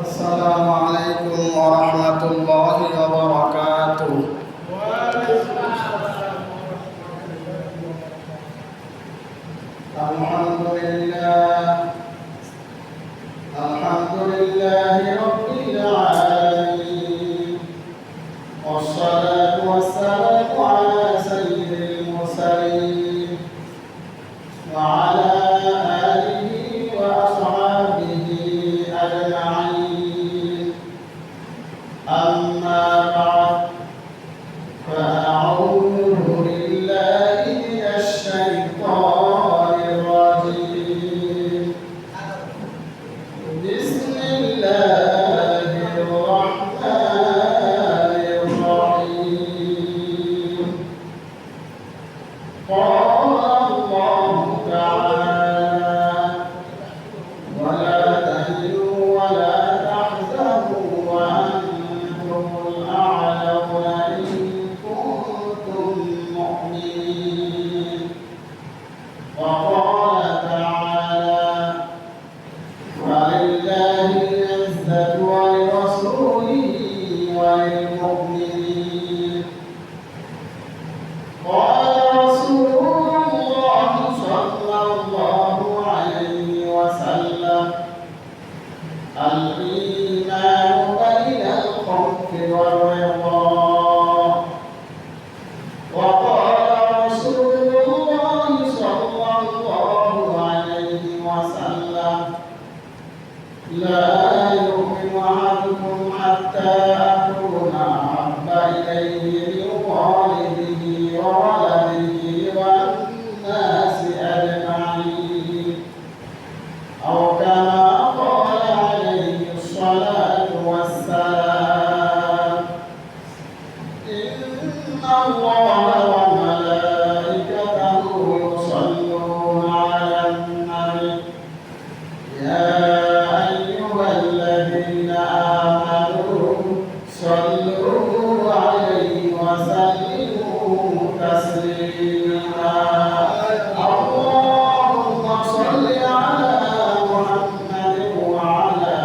السلام عليكم ورحمة الله وبركاته. الحمد لله رب العالمين، والصلاة والسلام على سيد المرسلين وعلى آله وأصحابه أجمعين. أما بعد، فأعوذ بالله من الشيطان الرجيم. بسم الله الرحمن الرحيم. قال الله تعالى: ولا تهنوا ولا تحزنوا وأنتم الأعلون إن كنتم مؤمنين. وقال تعالى: ولله العزة ولرسوله وللمؤمنين. قال رسول الله صلى الله عليه وسلم: الإيمان بين الخوف والرضا. وقال رسول الله صلى الله عليه وسلم: لا يؤمن أحدكم حتى أكون أحب إليه من والده وولده والناس أجمعين، أو كما قال عليه الصلاة والسلام. إن الله وملائكته يصلون على النبي، يا أيها الذين آمنوا صلوا عليه وسلموا تسليما. اللهم صل على محمد وعلى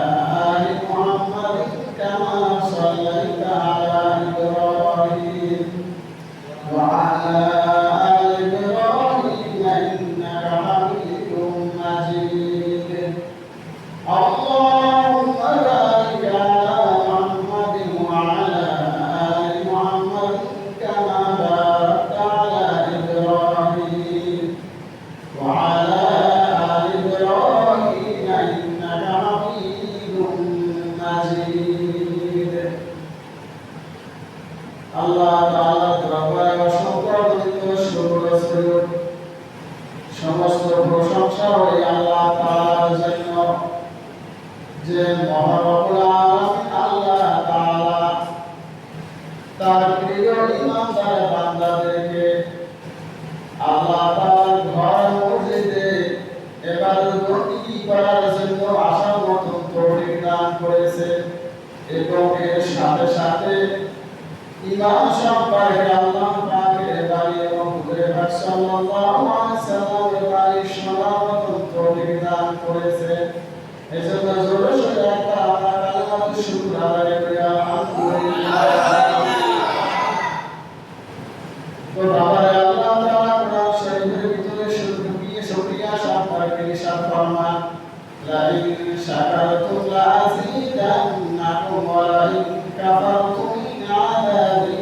آل محمد كما صليت على إبراهيم وعلى آل إبراهيم إنك حميد مجيد. اللهم بارك على محمد وعلى آل محمد كما باركت على إبراهيم وعلى آل إبراهيم إنك حميد مجيد। আল্লাহ তাআলা দরবারে অসংখ্য শুকর, সমস্ত প্রশংসা ওই আল্লাহ তাআলার জন্য, যে মহারব্বুল আলামিন আল্লাহ তাআলা তার প্রিয় ইমানদার বান্দাদেরকে আল্লাহ তাআলার ঘর মসজিদে ইবাদত করার জন্য আসার মতো তৌফিক দান করেছে, এবং এর সাথে সাথে ইমান সম্পর্কে আল্লাহ পাকের বাণী এবং হুজুরে পাক সাল্লাল্লাহু আলাইহি সাল্লামের বাণী শোনার মতো তৌফিক দান করেছে। এজন্য জোরে সোরে একটা আমরা কালিমাত শুকর আদায় করি, আলহামদুলিল্লাহ। তো বাবারে আল্লাহ তাআলা কোরআন শরীফের ভিতরে শুকরিয়া সম্পর্কে ইরশাদ ফরমান: লা ইন শাকারতুম লা আযীদান্নাকুম ওয়া লা ইন কাফারতুম ইন আযাবি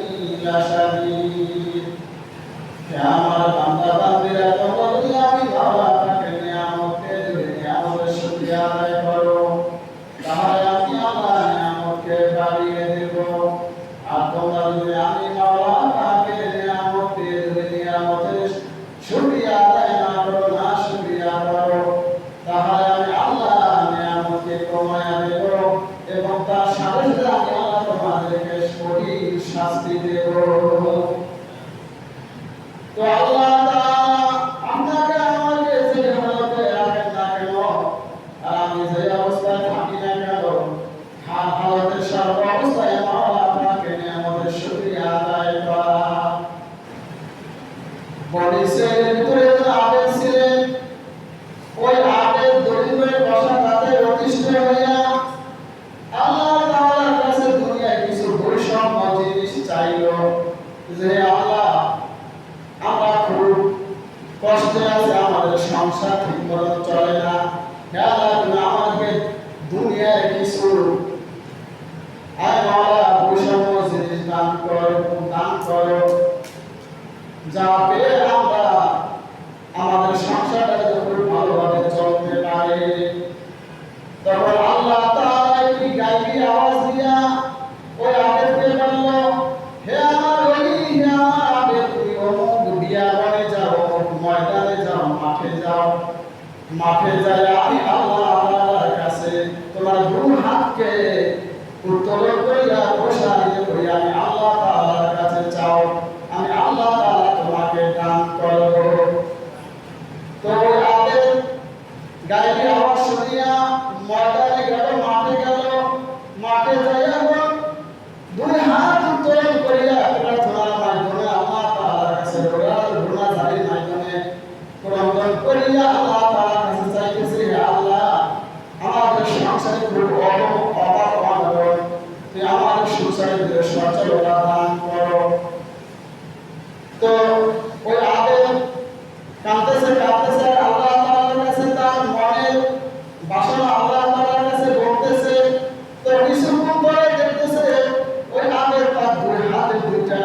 লাশাদীদ। হে আমার বান্দা বান্দীরা, তোমরা যদি আমি আল্লাহ পাকের নিয়ামতকে যদি নিয়ামতের শুকরিয়া আদায় করো, তাহলে আমি আল্লাহ নিয়ামতকে বাড়িয়ে দেব। আর তোমরা যদি আমি আল্লাহ পাকের নিয়ামতকে যদি নিয়ামতের শুকরিয়া আদায় না করো, না শুকরিয়া করো, তাহলে আমি আল্লাহ নিয়ামতকে কমায়া দেব, এবং তার সাথে সাথে আমি আল্লাহ তোমাদেরকে কঠিন শাস্তি দেব। তো আল্লাহ তাআলা আপনাকে আমাকে যে হালতে রাখেন না কেন, আর আমি যে অবস্থায় থাকি না কেন, হালতের সর্ব অবস্থায় আল্লাহ আপনাকে নিয়ামতের শুকরিয়া আদায় করা। বনি ইসরাঈলের ভিতরে আবেদ ছিলেন, ওই আবেদ দরিদ্রের বসা তাদের অতিষ্ঠ হইয়া দুনিয়ার কিছু আয় মাওলা বৈষম্য জিনিস দান করো যাতে আমরা আমাদের সংসারটা যখন ভালোভাবে চলতে পারে তখন আল্লাহ তাআলা একটি গাইবী আওয়াজ দিয়া ওই আবেদকে বলল, হে আমার ওলি, হে আমার আবেদ, তুমি অমুক বিয়াবানে যাও, ময়দানে যাও, মাঠে যায় আমি আল্লাহ তাআলার কাছে তোমার দুই হাতকে উত্তোলন করিয়া প্রসারিত করিয়া আমি আল্লাহ তাআলার কাছে চাও, আমি আল্লাহ তাআলা তোমাকে দান করব। তো ওই আবেদ গাইবী আওয়াজ শুনিয়া ময়দানে গেল, মাঠে যাইয়া দুই হাত উত্তোলন করিয়া প্রার্থনার মাধ্যমে আল্লাহ তাআলার কাছে রোনাজারির মাধ্যমে ক্রন্দন করিয়া আল্লাহ তাআলার কাছে চাইতেছে, হে আল্লাহ, আমাদের সংসারে খুব অভাব অনটন, তুই আমাদের সংসারে সচ্ছলতা দান করো। তো ওই আবেদ কাঁদতেছে আল্লাহ তাআলার কাছে তার মনের বাসনা আল্লাহ তাআলার কাছে বলতেছে। তো কিছুক্ষণ পরে দেখতেছে ওই আবেদ তার দুই হাতে দুইটা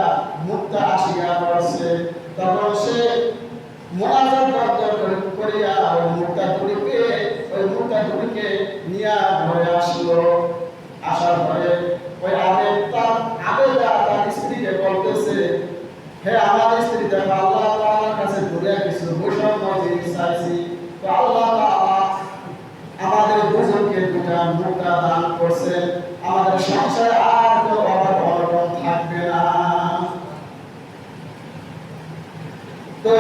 মুক্তা আসিয়া পড়ছে। তখন সে মোনাজাত করিয়া ওই মুক্তা দুটিকে নিয়ে ঘরে আসলো। আসার পরে ওই আবেদা তার স্ত্রীকে বলতেছে, হে আমার স্ত্রী, দেখো আল্লাহ তাআলার কাছে দুনিয়া কিছু বৈষম্য জিনিস চাইছি, তো আল্লাহ তাআলা আমাদের দুজনকে দুটা মুক্তা দান করছেন, আমাদের সংসারে আর কোনো অভাব অনটন থাকবে না। তো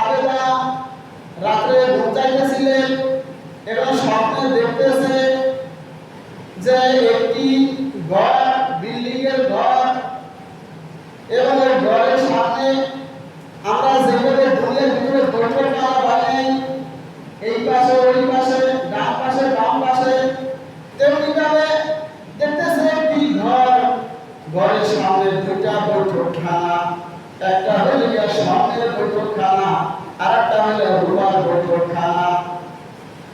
আবেদা রাত্রে ঘুম চাইতেছিলেন এবং স্বপ্নে দেখতেছে যে একটি ঘর, বিল্ডিং এর ঘর, এবং ওই ঘরের সামনে আমরা যেভাবে দুনিয়ার ভিতরে বৈঠকখানা বানাই, এই পাশে ওই পাশে, ডান পাশে বাম পাশে, তেমনিভাবে দেখতেছে একটি ঘরের সামনে দুইটা বৈঠকখানা, একটা হলো সামনের বৈঠকখানা আর একটা হলো রুমার বৈঠকখানা।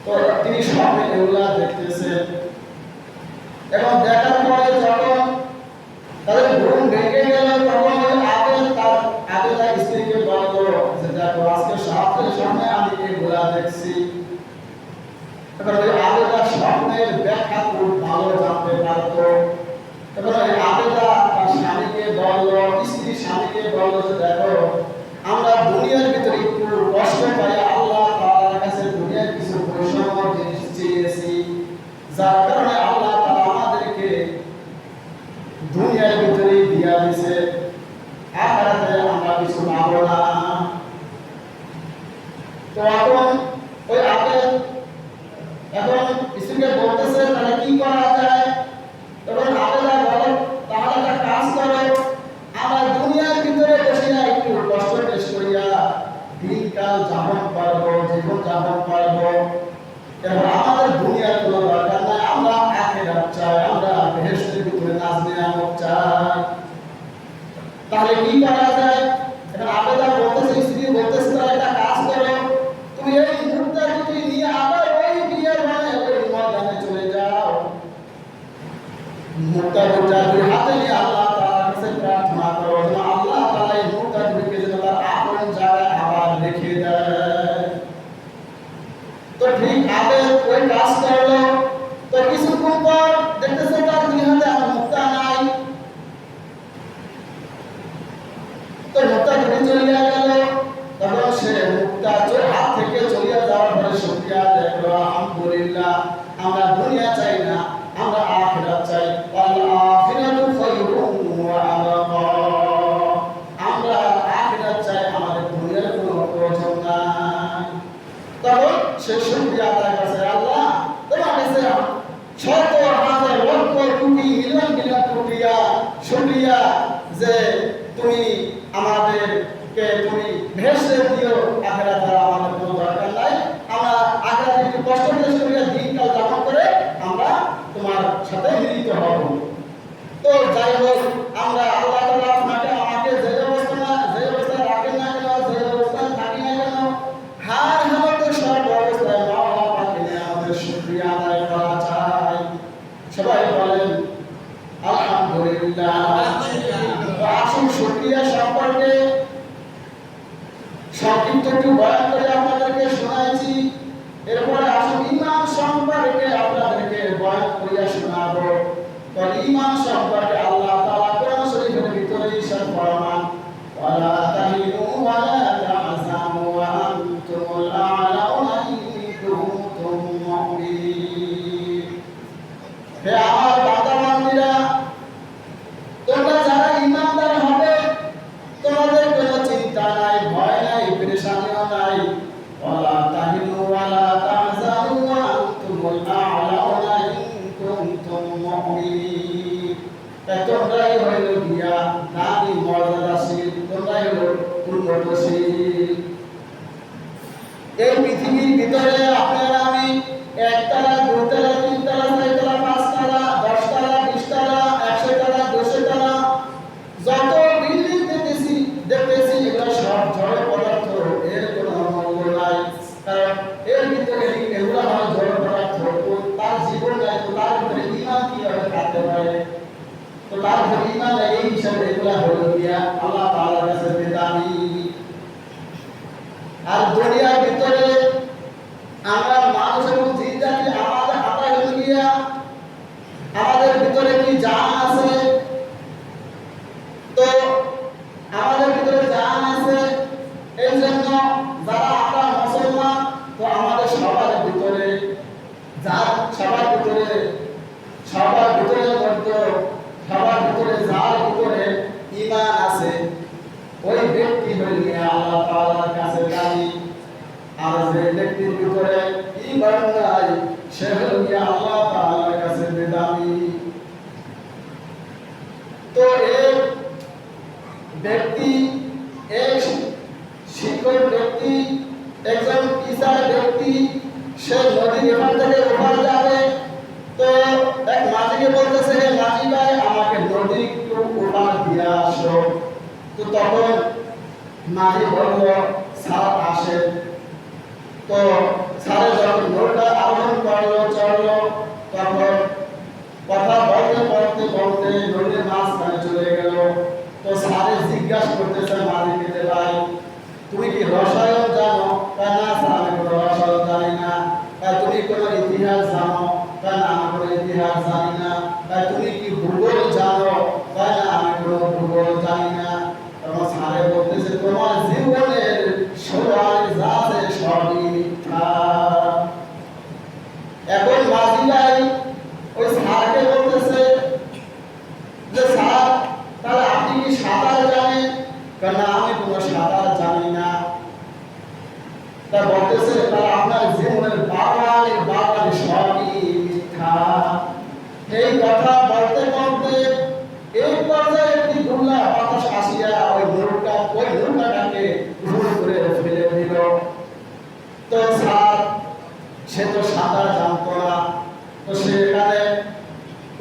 তো তিনি স্বপ্নে এগুলা দেখতেছেন এবং দেখার পরে যখন তাদের ঘুম ভেঙে গেল তখন আবেদা স্ত্রীকে বলল যে দেখো আজকে স্বপ্নের সামনে আমি এগুলা দেখছি। এবার ওই আবেদা স্বপ্নের ব্যাখ্যা খুব ভালো জানতে পারতো। এবার ওই আবেদা তার স্বামীকে বলল, স্বামীকে বলল যে দেখো আমরা দুনিয়ার ভিতরে একটু কষ্ট পাই, আল্লাহ তাআলার কাছে দুনিয়ার কিছু বৈষম্য জিনিস চেয়েছি, যার কারণে আল্লাহ তাআলা আমাদেরকে দুনিয়ার ভিতরে দিয়া দিয়েছে, আখিরাতে আমরা কিছু পাবো না। তো ওই আবেদ এখন স্ত্রীকে বলতেছে তাহলে কি করা যায়। তখন আবেদা বলে, তাহলে একটা কাজ করো, আমরা দুনিয়ার ভিতরে বসিয়া একটু কষ্ট পেশ করিয়া দিনকাল যাপন করবো, জীবন যাপন করবো, এবং আমাদের দুনিয়ার কোনো দরকার নাই, আমরা আখিরাত চাই, আমরা বেহেশতের ভিতরে নাজনিয়ামত চাই। তাহলে কি করা যায়? এখন আবেদা বলতেছে, স্ত্রী বলতেছে, তাহলে একটা কাজ করো, তুমি এই মুহূর্তে দুটি নিয়ে আবার ওই বিয়ের মানে ওই ময়দানে চলে যাও, মুক্তা দুটা দুই হাতে নিয়ে আল্লাহ তাআলার কাছে প্রার্থনা করো যেন আল্লাহ তাআলা এই মুক্তা দুটিকে যেন তার আপন জায়গায় আবার রেখে দেয়। তো ঠিক আবেদ ওই কাজ করলো। তো কিছুক্ষণ পর দেখতেছে তার দুই হাতে আর মুক্তা নাই। তো মুক্তা দুটি চলিয়া গেল। তখন সে মুক্তা হাত থেকে চলিয়া যাওয়ার পরে শুকরিয়া দেখলো, আলহামদুলিল্লাহ, আমরা দুনিয়া চাই না, আমরা আখিরাত চাই, আখিরাতু খায়রুন ওয়া আবকা, আমরা আখিরাত চাই, আমাদের দুনিয়ার কোনো প্রয়োজন নাই। তখন সে শুকরিয়া আদায় করছে, আল্লাহ তোমার কাছে শত হাজার লক্ষ কোটি মিলিয়ন মিলিয়ন শুকরিয়া যে তুমি আমাদেরকে তুমি ভেসে দিও, আখিরাতে আমাদের কোনো দরকার নাই, আমরা আখিরাতে একটু কষ্ট করে শুকরিয়া দিনকাল যাপন করে আমরা তোমার সাথে মিলিত হব। তো যাই হোক, আমরা আল্লাহ তাআলা আমাকে যে অবস্থায় রাখেন না কেন, যে অবস্থায় থাকি না কেন, হার হামতে সব অবস্থায় আল্লাহ পাকের আমাদের শুকরিয়া আদায় করা চাই। বলেন আলহামদুলিল্লাহ। আসুন শুকরিয়া সম্পর্কে সংক্ষিপ্ত একটু বয়ান করে আপনাদেরকে শোনাইছি। এরপরে আসুন ঈমান সম্পর্কে আপনাদেরকে বয়ান করিয়া শোনাবো। তো ঈমান সম্পর্কে আল্লাহ তাআলা কোরআন শরীফের ভিতরে ইরশাদ ফরমান, ওয়ালা তাহিনু ওয়ালা তাহজানু ওয়া আনতুমুল আ'লাউনা ইন কুনতুম মুমিনিন। হে আমার বান্দা-বান্দীরা, তোমরা যারা ঈমানদার হবে তোমাদের কোনো চিন্তা নাই, ভয় নাই, পেরেশানিও নাই। ওয়ালা তাহিনু ওয়ালা তাহজানু ওয়া আনতুমুল আ'লাউনা ইন কুনতুম মুমিনিন। তোমরাই হইল গিয়া দামি মর্যাদাশীল, তোমরাই হইল উন্নতশীল। এই পৃথিবীর ভিতরে আপনারা আমি একতলা, দুতলা, তিনতলা, চারতলা, পাঁচতলা, 10 তলা, 20 তলা, 100 তলা, 200 তলা যত বিল্ডিং দেখতেছি এগুলো সব জড় পদার্থ, এর কোনো মূল্য নাই। কারণ এর ভিতরে এগুলো হয় জড় পদার্থ, তার জীবন নাই, তো তার ভিতরে ঈমান কিভাবে থাকতে পারে? তো তার ভিতরে ঈমান নাই, এই হিসাবে এগুলো হলো গিয়া আল্লাহ তাআলার কাছে বেদামি। আর দুনিয়ার ভিতরে আমরা মানুষ এবং জিন জাতি আমাদের হাতে হলো গিয়া আমাদের ভিতরে কি জান আছে? তো আমাদের ভিতরে জান আছে, এই জন্য যারা আমরা মুসলমান, তো আমাদের সবার ভিতরে সবার ভিতরে যার ভিতরে ঈমান আছে ওই ব্যক্তি হইলে আল্লাহ তাআলার কাছে দামি। আর যে ব্যক্তির ভিতরে ঈমান নাই সে হইলে আল্লাহ তাআলার কাছে বেদামি। তো এই ব্যক্তি, এক শিক্ষক ব্যক্তি, একজন টিচার ব্যক্তি, সে নদীর এখান থেকে ওপার যাবে। তো এক মাঝিকে বলতেছে, হে মাঝি ভাই, আমাকে নদী একটু ওপার দিয়ে আসো। তো তখন মাঝি বলল, স্যার আসেন। তো স্যারের যখন নৌকা আরোহণ করলো, চললো, তখন কথা বলতে নদীর মাঝখানে চলে গেল। তো স্যারে জিজ্ঞাসা করতেছে মাঝিকে, ভাই তুমি কি রসায়ন জানো? না স্যার, আমি কোনো রসায়ন জানি না। তুমি কোনো ইতিহাস জানো? না, আমি কোনো ইতিহাস জানি না। তুমি কি ভূগোল জানো? না, আমি কোনো ভূগোল জানি না। তখন স্যারে বলতেছে, তোমার জীবনের সবার যা আছে সবই মিথ্যা। এখন মাঝি ভাই ওই স্যারকে বলতেছে যে, স্যার তাহলে আপনি কি সাঁতার জানেন? না, আমি কোনো সাঁতার জানি না। তা বলতেছে, তাহলে আপনার জীবনের বাগানে সবই মিথ্যা। এই কথা বলতে বলতে এই পর্যায়ে একটি দুর্লা বাতাস আসিয়া ওই নৌকাটাকে ভুল করে ফেলে দিল। তো স্যার, সে তো সাঁতার জানতো না। তো সেখানে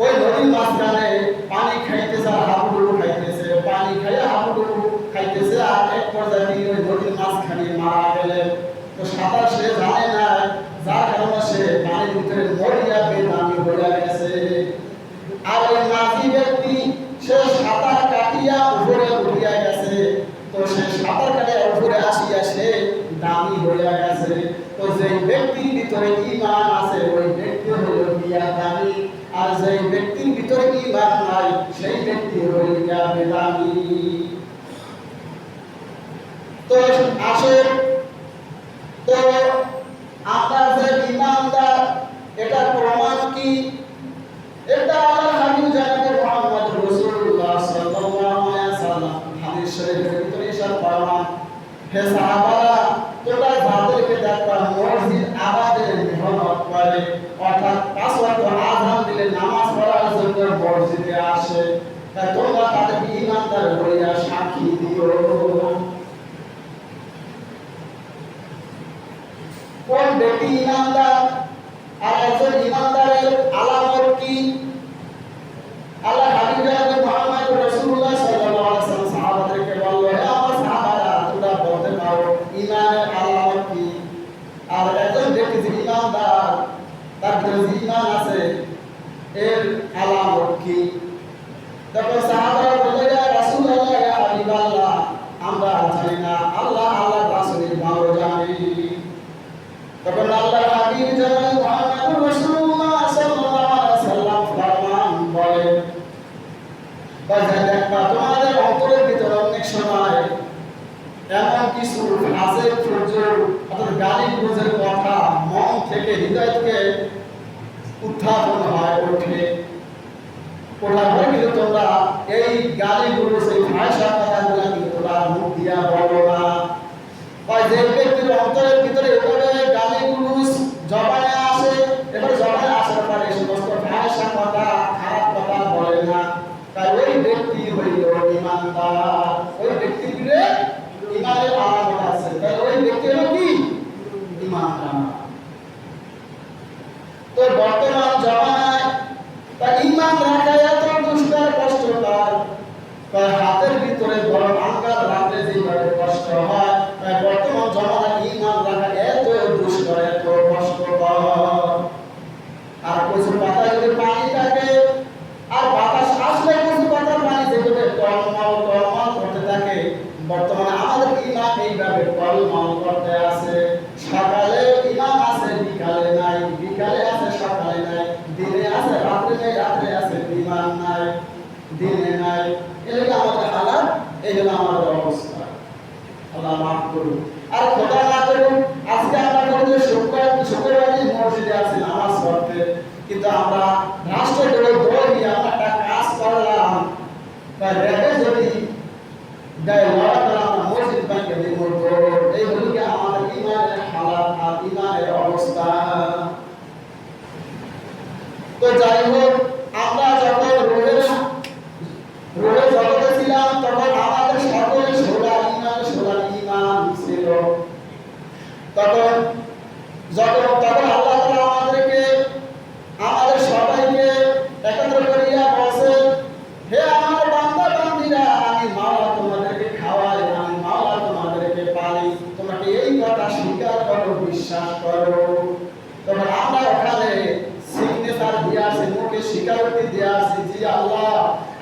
ওই নদীর মাঝখানে পানি খাইতেছে, হাবুডুবু খাইতেছে, পানি খাইয়া হাবুডুবু খাইতেছে। আর এক পর্যায়ে ওই নদীর মাঝখানে মারা গেলেন। তো সাঁতার সে জানে না, যার কারণে সে পানির ভিতরে মরিয়া বেদামি হয়ে গেছে। আর ওই মাঝি ব্যক্তি সে সাঁতার কাটিয়া উপরে উঠিয়া গেছে। তো সে সাঁতার কাটিয়া উপরে আসিয়া সে দামি হইয়া গেছে। তো যে ব্যক্তির ভিতরে ঈমান আছে ওই ব্যক্তি হইল গিয়া দামি। আর যে ব্যক্তির ভিতরে ঈমান নাই সেই ব্যক্তি হইল গিয়া বেদামি। তো আসে, তো আমরা যে ঈমানদার এটা প্রমাণ কি? এটা আল্লাহর হাবিব জনাব মুহাম্মদ রাসূলুল্লাহ সাল্লাল্লাহু আলাইহি ওয়াসাল্লাম হাদিস শরীফের ভিতরে ইরশাদ ফরমান, হে সাহাবারা, তোমরা যাদেরকে দেখবা মসজিদ আবাদের মেহনত করে, অর্থাৎ 5 ওয়াক্ত আযান দিলে নামাজ পড়ার জন্য মসজিদে আসে, তা তোমরা তাদেরকে ঈমানদার বলিয়া সাক্ষী দিও। কোন ব্যক্তি ঈমানদার আর একজন ঈমানদারের আলামত কি? আল্লাহ হাবিব জনাব মুহাম্মদ রাসূলুল্লাহ সাল্লাল্লাহু আলাইহি ওয়াসাল্লাম সাহাবাদেরকে বলল, হে আমার সাহাবারা, তোমরা বলতে পারো ঈমানের আলামত কি? আর একজন ব্যক্তি যে ঈমানদার, তার ভিতরে ঈমান আছে, এর আলামত কি? তখন সাহাবারা বলে, ইয়া রাসূলুল্লাহ, ইয়া হাবিবাল্লাহ, আমরা জানি না, আল্লাহ আল্লাহর রাসূলই ভালো জানে। তখন আল্লাহর হাবিব জনাব মুহাম্মদুর রাসূলুল্লাহ সাল্লাল্লাহু আলাইহি ওয়াসাল্লাম ফরমান বলেন, বাজার দেখবা তোমাদের অন্তরের ভিতরে অনেক সময় এমন কিছু ফাসেক ফুজুর অর্থাৎ গালি-গালাজের কথা মন থেকে, হৃদয় থেকে উত্থাপন হয়, ওঠার পরে কিন্তু তোমরা এই গালি-গালাজ, এই ভাষা কথাগুলো কিন্তু তোমরা মুখ দিয়া বলো না। বা যে ব্যক্তির অন্তরের ভিতরে এভাবে গালি-গালাজ জবানে আসে, এবার জবানে আসার পরে এই সমস্ত ভাষা কথা, খারাপ কথা বলে না, তাই ওই ব্যক্তি হইল ঈমানদার। ওই ব্যক্তির ভিতরে ঈমানের আলামত আছে, তাই ওই ব্যক্তি হলো কি? ঈমানদার। তো বর্তমান জমানায় তা ঈমান রাখা এত দুষ্কর, কষ্টকর, তাই হাতের ভিতরে গরম আঙ্গার রাখলে যেভাবে কষ্ট হয়, তাই বর্তমান জমানায় ঈমান রাখা এত দুষ্কর, এত কষ্টকর। আর কিছু পাতা যদি পানি থাকে, আর বাতাস আসলে কিছু পাতার পানি যেভাবে টলমল টলমল করতে থাকে, বর্তমানে আমাদের ঈমান এইভাবে টলমল করতে আছে। সকালে ঈমান আছে, বিকালে নাই, বিকালে আছে, সকালে নাই, দিনে আছে, রাত্রে নাই, রাত্রে আছে, ঈমান নাই, দিনে নাই। এই হলো আমাদের হালাত, এই হলো আমাদের অবস্থা। আল্লাহ মাফ করুন। আর খোদা না করুন, আজকে আমরা বলি শুক্রবারই মসজিদে আছি নামাজ পড়তে, কিন্তু আমরা রাষ্ট্রীয় দৌড়ি আমরা একটা কাজ করলাম, বা রেখে যদি গায়ে লড়া করে আমরা মসজিদ ব্যাংকে দিব, এই হলো কি আমাদের ঈমানের হালাত আর ঈমানের অবস্থা। তো যাই হোক, আমরা যখন রোহের জগতে ছিলাম, তখন আমাদের সকলের সোলা ঈমান ছিল। তখন আল্লাহ তাআলা আমাদের সবাইকে একত্র করিয়া বলেন, হে আমার বান্দা বান্দীরা, আমি মাওলা তোমাদেরকে খাওয়াই, আমি মাওলা তোমাদেরকে পালি, তোমরা এই কথা স্বীকার করো, বিশ্বাস করো। তখন আমরা ওখানে সিগনেচার দিয়ে আসি, মুখে স্বীকারোক্তি দিয়ে আসি, জি আল্লাহ,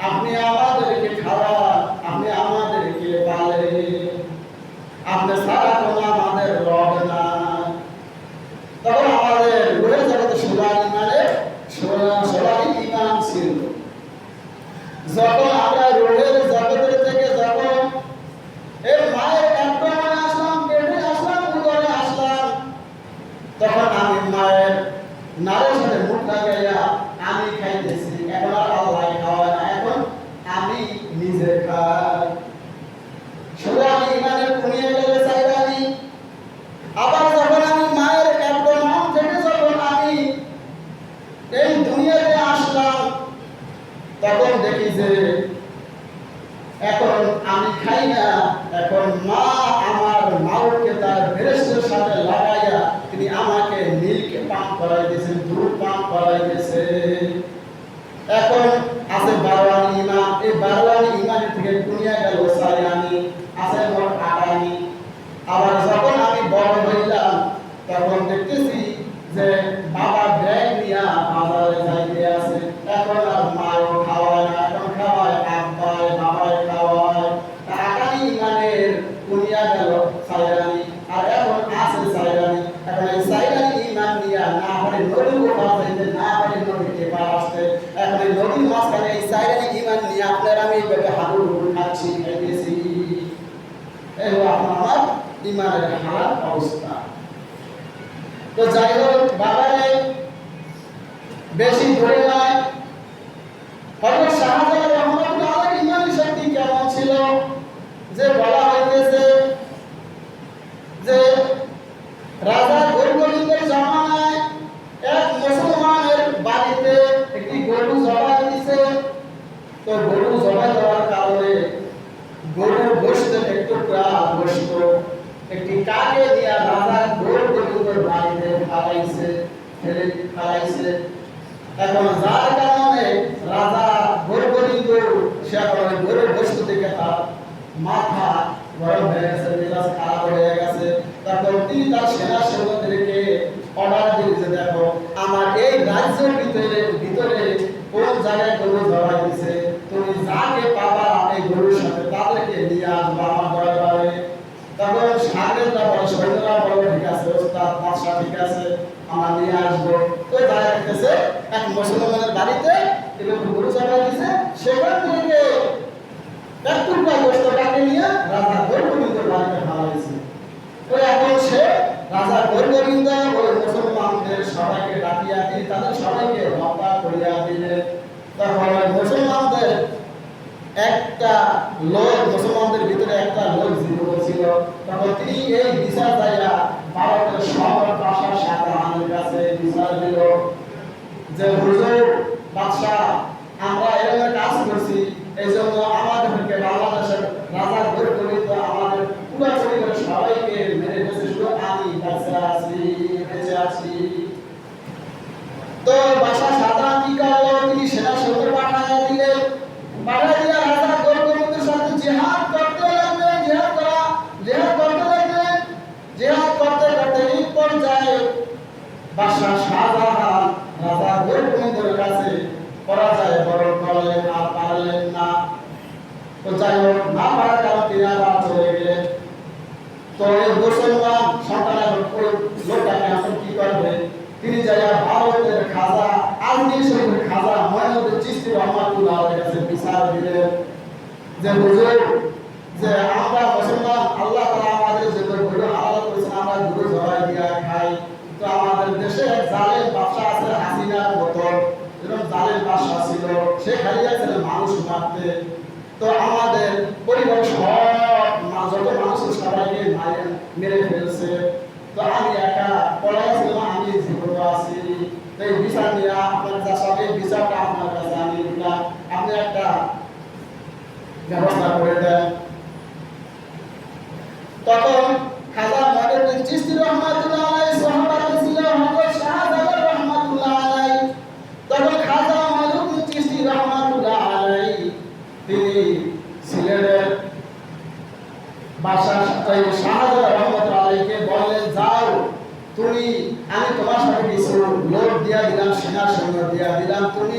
আপনি আমাদেরকে খাওয়ান, আপনি আমাদেরকে পালেন, আপনি ছাড়া কোনো আমাদের রব নাই। তখন আমাদের রোহের জগতে সোলানি ঈমান ছিল। যখন আমরা রোহের জগতের থেকে যখন এর মায়ের একদমে আসলাম, পেটে আসলাম, উদরে আসলাম, তখন আমি মায়ের নারের সাথে মুখ লাগাইয়া আমি খাইতেছি। এখন আর আল্লাহ খাওয়ায় না, এখন আমি নিজে খাই। সোলানি ঈমানের কুনিয়ে গেলে চাইরানি। আবার যখন আমি মায়ের একদম থেকে যখন আমি এই দুনিয়াতে আসলাম, তখন দেখি যে এখন আমি খাই না, এখন মা আমার মাওকে তার ফেরেশতার সাথে লাগাইয়া তিনি আমাকে মিল্ক পান করাইতেছেন, দুধ পান করাইতেছেন। এখন আছে 12 ঈমান, এই 12 ঈমানের থেকে দুনিয়া গেল সায়ানি, আছে মোট 8 আবার যখন আমি বড় হইলাম, তখন দেখতেছি যে বাবা ব্যাগ নিয়ে বাজারে যাইতে আছে। এখন আর মাও খাওয়ায় না, এখন খাওয়ায় আব্বাই, বাবাই খাওয়ায়। আগামী ঈমানের দুনিয়া গেল সাইরানি, আর এখন আছে সাইরানি। এখন এই সাইরানি ঈমান নিয়ে না হলে নদীর উপর যাইতে, না হলে নদীতে পার আসতে, এখন এই নদীর মাঝখানে এই সাইরানি ঈমান নিয়ে আপনার আমি এইভাবে হাঁটু খাচ্ছি, খাইতেছি। এই হলো আমার ঈমানের হালাত অবস্থা। তো যাই হোক, বাবারে বেশি ধরে নয়, হযরত শাহজালাল রহমাতুল্লাহ আলাইহি ঈমানের শক্তি কেমন ছিল যে বলা হইতেছে যে রাজা গোবিন্দের জামানায় এক মুসলমানের বাড়িতে একটি গরু জবাই দিয়েছে। তো গরু জবাই দেওয়ার কারণে গরুর গোশত একটু গোশত একটি কাকে দিয়া রাজা গোবিন্দের বাড়িতে ফেলাইছে। এখন যার কারণে রাজা গোবিন্দ সে গরুর গোশত থেকে তার মাথা গরম হয়ে গেছে, মেজাজ খারাপ হয়ে গেছে। তখন তিনি তার সেনা সৈন্যদেরকে অর্ডার দিয়েছে, দেখো আমার এই রাজ্যের ভিতরে বাদশা ঠিক আছে আমরা নিয়ে আসবো। তো তারা দেখতেছে এক মুসলমানের বাড়িতে এরকম গরু চাপা দিছে, সেখান থেকে এক টুকরা গোশতটাকে নিয়ে রাজা গোবিন্দর বাড়িতে হারাইছে। তো এখন সে রাজা গোবিন্দ ওই মুসলমানদের সবাইকে ডাকিয়া দিয়ে তাদের সবাইকে হত্যা করিয়া দিলেন। তখন মুসলমানদের একটা লোক, মুসলমানদের ভিতরে একটা লোক জীবিত ছিল। তখন তিনি এই বিচার চাইয়া ভারতের শহর বাদশাহ শাহজাহানের কাছে বিচার দিল যে হুজুর বাদশাহ, আমরা এরকম কাজ করছি, এই জন্য আমাদেরকে বাংলাদেশের রাজা গোবিন্দ আমাদের পুরো পরিবারের সবাইকে মেরে ফেলেছে, শুধু আমি বেঁচে আছি। তো বাদশাহ শাহজাহান কি করলো, তিনি সেনা সৈন্য পাঠাইয়া দিলেন। পাঠাইয়া দিয়া রাজা গোবিন্দের সাথে জিহাদ করতে লাগলেন। জিহাদ করতে লাগলেন। জিহাদ করতে করতে এই পর্যায়ে বাদশাহ শাহজাহান রাজা গোবিন্দের কাছে পরাজয় বরণ করলেন, আর পারলেন না। তো যাই হোক, না পারার কারণে তিনি আবার চলে গেলেন। তো এই মুসলমান সন্তান লোকটাকে এখন কি করবে, তিনি যাইয়া ভারতের খাজা আজমির শরীফের খাজা মঈনুদ্দিন চিশতি রহমাতুল্লাহ আলাইহির কাছে বিচার দিলেন যে হুজুর, যে আমরা মুসলমান, আল্লাহ তাআলা আমাদের যে গরু হালাল করেছেন, আমরা গরু জবাই দিয়া খাই। তো আমাদের দেশে এক জালেম বাদশা আছে, হাসিনার মতো এরকম জালেম বাদশা ছিল, সে খালি আছে মানুষ মারতে। তো আমাদের পরিবার সব যত মানুষ সবাইকে মেরে ফেলছে। তো আমি একা পলাইছিলাম, আমি জীবিত আছি। তো এই বিচার নিয়ে আপনার যা সব এই বিচারটা আপনার কাছে আমি দিলাম, আপনি একটা ব্যবস্থা করে দেন। তখন খাজা মঈনুদ্দিন চিশতি রহমাতুল্লাহ আলাইহি সহবাতে ছিল হযরত শাহজালাল রহমাতুল্লাহ আলাইহি। তখন খাজা মঈনুদ্দিন চিশতি রহমাতুল্লাহ আলাইহি তিনি সিলেটের বাদশাহ শাহজালাল রহমাতুল্লাহ আলাইহিকে বললেন, যাও তুমি, আমি তোমার সাথে কিছু লোক দিয়া দিলাম, সেনা সৈন্য দিয়া দিলাম, তুমি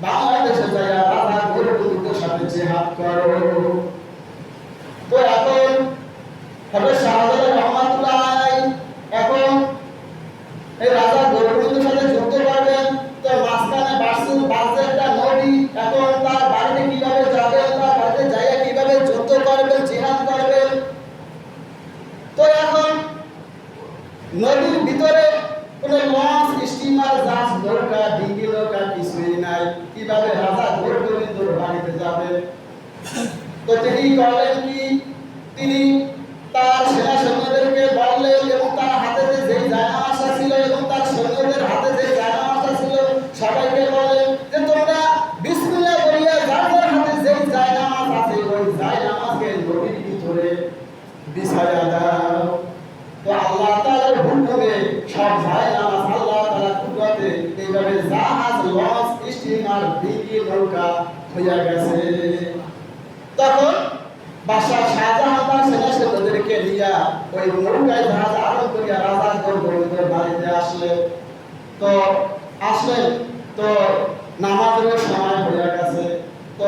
বাংলাদেশে যাইয়া রাজা গোবিন্দের সাথে জিহাদ করো। তো এখন হযরত শাহজালাল রহমাতুল্লাহ আলাইহি এখন এই রাজা গোবিন্দের সাথে যুদ্ধ করবেন। তো মাঝখানে বাসে একটা নদী, এখন তার বাড়িতে কিভাবে যাবেন, তার বাড়িতে যাইয়া কিভাবে যুদ্ধ করবেন, জিহাদ করবেন। তো এখন নদীর ভিতরে কোনো লঞ্চ, স্টিমার, জাহাজ, নৌকা, ডিঙ্গি নৌকা কিছুই নাই, কিভাবে রাজা গোবিন্দর বাড়িতে যাবেন। তো তিনি করলেন কি, তিনি তার সেনা সৈন্যদেরকে বললেন এবং তার হাতে যে জায়নামাজটা ছিল এবং তার সৈন্যদের হাতে যে জায়নামাজটা ছিল সবাইকে বললেন যে তোমরা বিসমিল্লাহ বলিয়া যার যার হাতে যে জায়নামাজ আছে ওই জায়নামাজকে নদীর ভিতরে বিছায়া দাও। তো আল্লাহ তাআলার হুকুমে সব জায়নামাজ আল্লাহ তাআলার কুদরতে এইভাবে জাহাজ, লঞ্চ, স্টিমার, ডিঙ্গি নৌকা হইয়া গেছে। তখন বাদশাহ শাহজাহান তার সেনা সৈন্যদেরকে নিয়ে ওই নৌকায় জাহাজ আরোহণ করিয়া রাজা গোবিন্দের বাড়িতে আসলেন। তো নামাজের সময় হয়ে গেছে। তো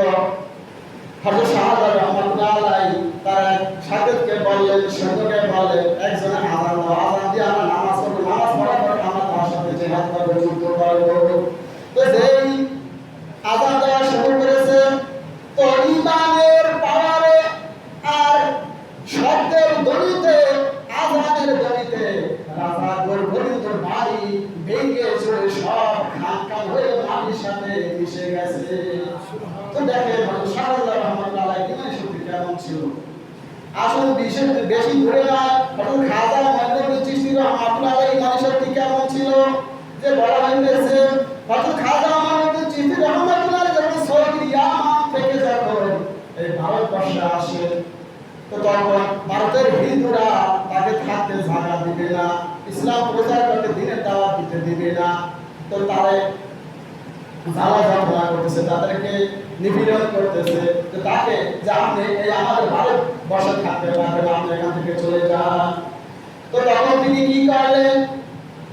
হযরত শাহজালাল রহমাতুল্লাহ আলাইহি তার সাথীকে বললেন, সৈন্যকে বললেন, একজনে আযান দাও, আযান দিয়ে আমরা নামাজ পড়ব, নামাজ পড়ার পর আমরা তার সাথে জিহাদ করব, যুদ্ধ করব। তো যেই আযান দেওয়া শুরু করেছে, তো ইমানের পাওয়ারে আর শব্দের ধ্বনিতে, আযানের ধ্বনিতে রাজা গোবিন্দর বাড়ি ভেঙে চলে সব খান হয়ে মাটির সাথে মিশে গেছে। তো দেখেন হযরত শাহজালাল রহমাতুল্লাহ আলাইহি শক্তি কেমন ছিল। আসলে বেশি দূরে না, হযরত খাজা মঈনুদ্দিন চিশতি রহমাতুল্লাহ আলাইহি শক্তি কেমন ছিল যে বলা হয়েছে হযরত খাজা মঈনুদ্দিন চিশতি রহমাতুল্লাহ আলাইহি যখন সৌদি ইয়ামান থেকে যখন এই ভারতবর্ষে আসেন, তো তখন ভারতের হিন্দুরা তাকে থাকতে জায়গা দিবে না, ইসলাম প্রচার করতে দিনের দাওয়াত দিতে দিবে না। তো তারা জ্বালা যন্ত্রণা করতেছে, তাদেরকে নিপীড়ন করতেছে, তো তাকে যে আপনি এই আমাদের ভারতবর্ষে থাকতে পারবেন, আপনি এখান থেকে চলে যান। তো তখন তিনি কি করলেন,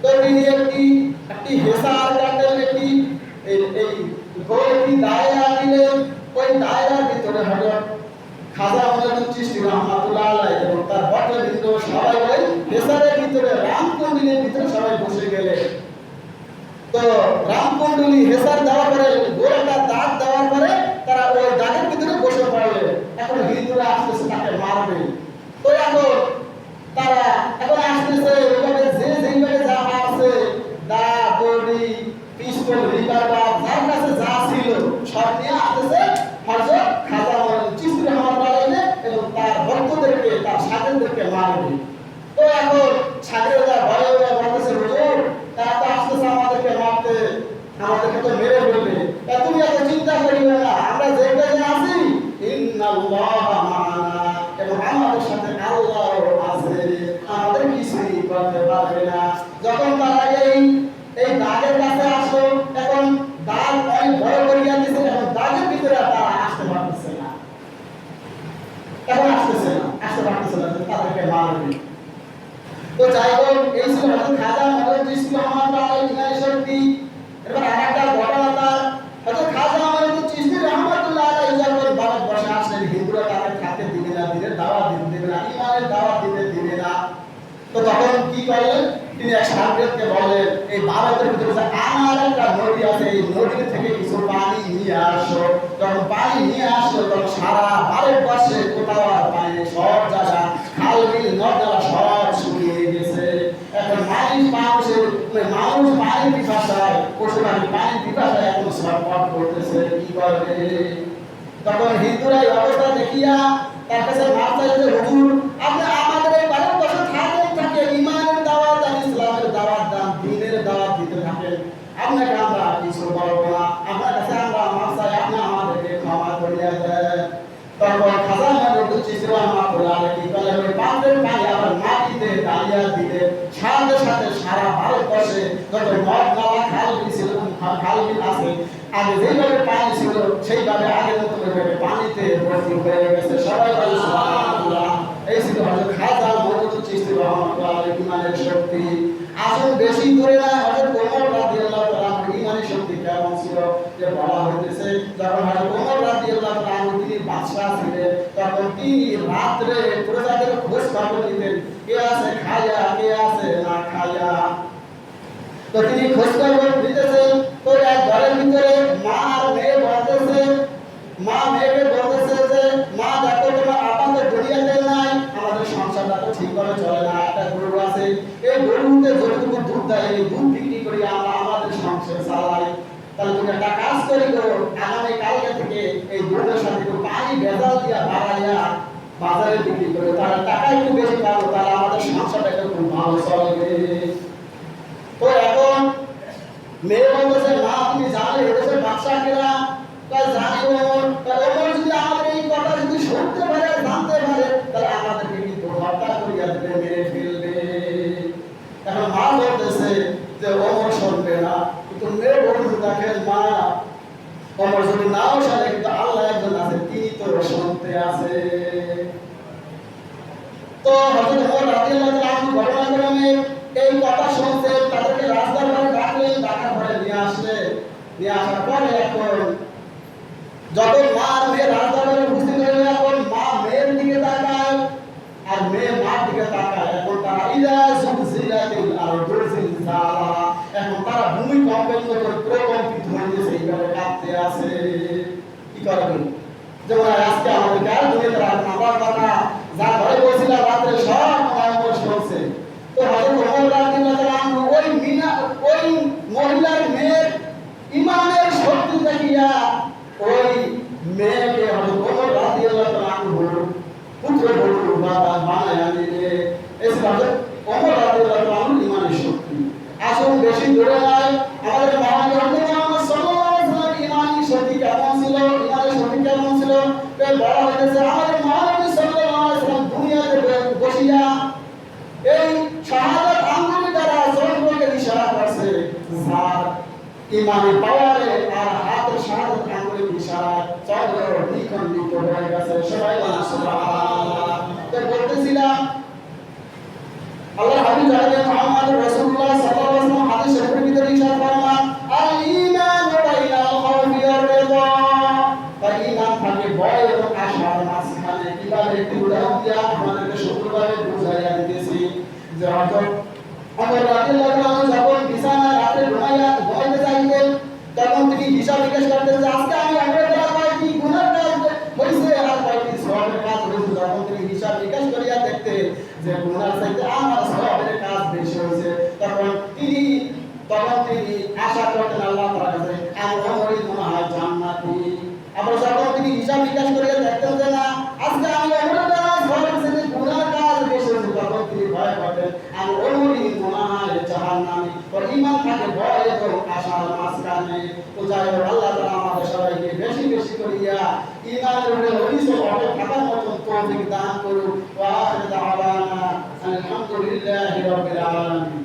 তো তিনি একটি হেসার কাটলেন, একটি দায়রা দিলেন। ওই দায়রার ভিতরে হযরত খাজা মঈনুদ্দিন চিশতি রহমাতুল্লাহ আলাইহি এবং তার বটবৃন্দ সবাই ওই হেসারের ভিতরে রামকুণ্ডলীর ভিতরে সবাই বসে গেলে। তো রামকুণ্ডলী হেসার দেওয়ার পরে গোড়াটা দাগ দেওয়ার পরে তারা ওই দাগের ভিতরে বসে পড়লে। এখন হিন্দুরা আসতেছে তাকে মারবে। তো তারা এখন আসতেছে ওইভাবে যে যেইভাবে যা আছে দা বডি পিস্তল রিভলভার যার কাছে যা ছিল সব নিয়ে আসতেছে হযরত খাজা চিশতি রহমাতুল্লাহ আলাইহি এবং তার ভক্তদেরকে তার সাধকদেরকে মারবে। তো এখন সাধকরা ভয়ে ভয়ে বলতেছে হুজুর তারা তো আসতেছে আমাদেরকে মারতে, আমাদেরকে তো মেরে ফেলবে। তুমি এত চিন্তা করিবে না, আমরা যে কাজে আছি ইন্নাল্লাহা মা'ানা, এবং আমাদের সাথে আল্লাহ আছে, আমাদের কিছুই করতে পারবে না। যখন তারা এই দাগের কাছে আসলো, এখন দাগ অনেক বড় করিয়া দিয়েছে, এখন দাগের ভিতরে তারা আসতে পারতেছে না, এখন আসতে পারতেছে না, তাদেরকে মারবে। তো যাই হোক, এই ছিল হযরত খাজা মঈনুদ্দিন চিশতি রহমাতুল্লাহ আলাইহি ইমানি শক্তি। এবার আরেকটা ঘটনা তার, হযরত খাজা মঈনুদ্দিন চিশতি রহমাতুল্লাহ আলাইহি যখন ভারতবর্ষে আসলেন, হিন্দুরা তাকে খাতে দিবে না, দিনের দাওয়াত দিবে না, ইমানের দাওয়াত দিবে না। তো তখন কি করলেন, তিনি এক সাধককে বললেন এই ভারতের ভিতরে যে আমার একটা নদী আছে, এই নদী থেকে কিছু পানি নিয়ে আসো। যখন পানি নিয়ে আসলো তখন সারা ভারতবর্ষে কোথাও আর পানি নেই, সব জায়গা খাল বিল নদ-নালা সব শুকিয়ে গেছে। এখন মানুষ পানির পিপাসায়, পশু পাখি পানির পিপাসায় এখন ছটফট করতেছে, কি করবে? তখন হিন্দুরা এই অবস্থা দেখিয়া তার কাছে মাপ চাইছে, হুজুর আপনি আমাদের এই ভারতবর্ষে থাকেন, ইমানের দাওয়াত আর ইসলামের দাওয়াত দান, দ্বীনের দাওয়াত দিতে থাকেন, আপনাকে আমরা কিছু বলবো না, আপনার কাছে আমরা মাপ চাই, আপনি আমাদেরকে ক্ষমা করিয়া দেন। তখন খাজা মঈনুদ্দিন চিশতি রহমাতুল্লাহ আলাইহি বলেন ওই পাত্রের পানি আবার মাটিতে ডালিয়া দিলে সাথে সাথে সারা ভারতবর্ষে যত নদ নালা খাল বিল ছিল, খাল বিল আছে, আগে যেভাবে পানি ছিল সেইভাবে আগের মতো করে পানিতে ভর্তি হয়ে গেছে। সবাই বলে সুবহানাল্লাহ। এই ছিল হযরত খাজা মঈনুদ্দিন চিশতি রহমাতুল্লাহ আলাইহি ইমানের শক্তি। আসল বেশি দূরে না, হযরত ওমর রাদিয়াল্লাহু তাআলা ইমানের শক্তি কেমন ছিল যে বলা হইতেছে, যখন হযরত ওমর রাদিয়াল্লাহু তাআলা তিনি বাদশা ছিলেন, তখন তিনি রাতে প্রজাদের খোঁজ খবর নিতেন, কে আছে খায়া, কে আছে না খায়া। তো তিনি খোঁজ খবর নিতেছেন। তো এক ঘরের ভিতরে মা আর মেয়ে বলতেছে, মা মেয়েকে বলতেছে যে মা দেখো তোমার আপা তো দুনিয়াতে নাই, আমাদের সংসারটা তো ঠিকভাবে চলে না, একটা গরু আছে, এই গরুতে যতটুকু দুধ দেয় এই দুধ বিক্রি করে আমরা আমাদের সংসার চালাই। তাহলে তুমি একটা কাজ করি গো, আগামী কালকে থেকে এই দুধের সাথে একটু পানি ভেজাল দিয়া বাড়াইয়া বাজারে বিক্রি করে তাহলে টাকা একটু বেশি পাবো, তাহলে আমাদের সংসারটা একটু ভালো চলবে। তো এখন মেয়ে বলতেছে মা তুমি জানো এদেশের বাদশা কেনা? তাই জানি ওমর। ওমর যদি আমাদের এই কথা যদি শুনতে পারে, জানতে পারে, তাহলে আমাদেরকে কিন্তু হত্যা করিয়া দেবে, মেরে ফেলবে। এখন মা বলতেছে যে ওমর শুনবে না, কিন্তু মেয়ে বলতেছে দেখেন মা, ওমর যদি নাও শুনে কিন্তু আল্লাহ একজন আছে, তিনি তো শুনতে আছে। তো হযরত ওমর রাদিয়াল্লাহু তাআলা আনহু ঘটনাক্রমে এই কথা শুনতে তাদেরকে রাজদরবারে ডাকলেন, ডাকার পরে নিয়ে আসলেন। নিয়ে আসার পরে এখন যখন মা আর মেয়ে রাজদরবারে উপস্থিত হয়ে এখন মা মেয়ের দিকে তাকায় আর মেয়ে মার দিকে তাকায়। এখন তারা ইযা যুলজিলাতিল আরদু জিলজালাহা, এখন তারা ভূমিকম্পের মতো প্রকম্পিত হয়ে গেছে, এইভাবে কাঁপতে আছে। কি করবেন? যেমন আজকে আমাদের কার দুনিয়াতে আমার কথা যা ঘরে বলছিলাম রাত্রে সব আমার শুনছে। তো হযরত ওমর রাদিয়াল্লাহু তাআলা আনহু ওই মহিলার মেয়ের ইমানের শক্তি দেখিয়া ওই মেয়েকে হযরত ওমর রাদিয়াল্লাহু তাআলা আনহু পুত্র বধূ বানায়া দিলে। এই হযরত ওমর রাদিয়াল্লাহু তাআলা আনহু ইমানের শক্তি। আসলে বেশি দূরে নয়, আমাদের মহানবী মুহাম্মদ সাল্লাল্লাহু আলাইহি ওয়াসাল্লাম ইমানের শক্তি কেমন ছিল, ইমানের শক্তি কেমন ছিল তাই বলা হয়েছে আমাদের মহানবী সাল্লাল্লাহু আলাইহি ওয়াসাল্লাম দুনিয়াতে বসিয়া এই শাহাদাত আঙ্গুল দ্বারা চন্দ্রকে ইশারা করছে, যার ইমানের পাওয়ারে আর হাতের শাহাদাত আঙ্গুলের ইশারায় চন্দ্র দ্বিখণ্ডিত হয়ে গেছে। সবাই বলেন সুবহানাল্লাহ। তো বলতেছিলাম আল্লাহর হাবিব জনাবে মুহাম্মদ রাসূলুল্লাহ সাল্লাল্লাহু আলাইহি ওয়াসাল্লাম হাদিস শরীফের ভিতরে ইরশাদ ফরমান আল ঈমান বাইনাল খাউফি ওয়ার রিদা, তাই ঈমান থাকে ভয় এবং আশার মাঝখানে। কিভাবে একটি উদাহরণ দিয়া আমাদেরকে সুন্দরভাবে বুঝাইয়া দিতেছে। যে হয়তো আমার রাতের বেলা আমি যখন বিছানায় রাতে ঘুমাইতে চাইতেন তখন তিনি হিসাব নিকাশ করতেন যে আজকে আমি আমার দ্বারা কয়টি গুনার কাজ হয়েছে আর কয়টি সওয়াবের কাজ হয়েছে। যখন তিনি হিসাব নিকাশ করিয়া দেখতেন যে গুনার চাইতে আমার সওয়াবের কাজ বেশি হয়েছে তখন তিনি আশা করতেন আল্লাহ তাআলার কাছে আমার মনে হয় জান্নাতি। আবার যখন তিনি হিসাব নিকাশ করিয়া দেখতেন যে না আজকে আমি আমার দ্বারা সওয়াবের চাইতে গুনার কাজ বেশি হয়েছে তখন তিনি ভয় করতেন আমি ওই মনে হয় জাহান্নামী। ওর ঈমান থাকে ভয় এবং আশার মাঝখানে। তো যাই হোক আল্লাহ তাআলা আমাদের সবাইকে বেশি বেশি করিয়া ঈমানের উপরে অবিচল অটল থাকার মতন তৌফিক দান করুন। ওয়া আখিরু দাওয়ানা আলহামদুলিল্লাহি রাব্বিল আলামিন।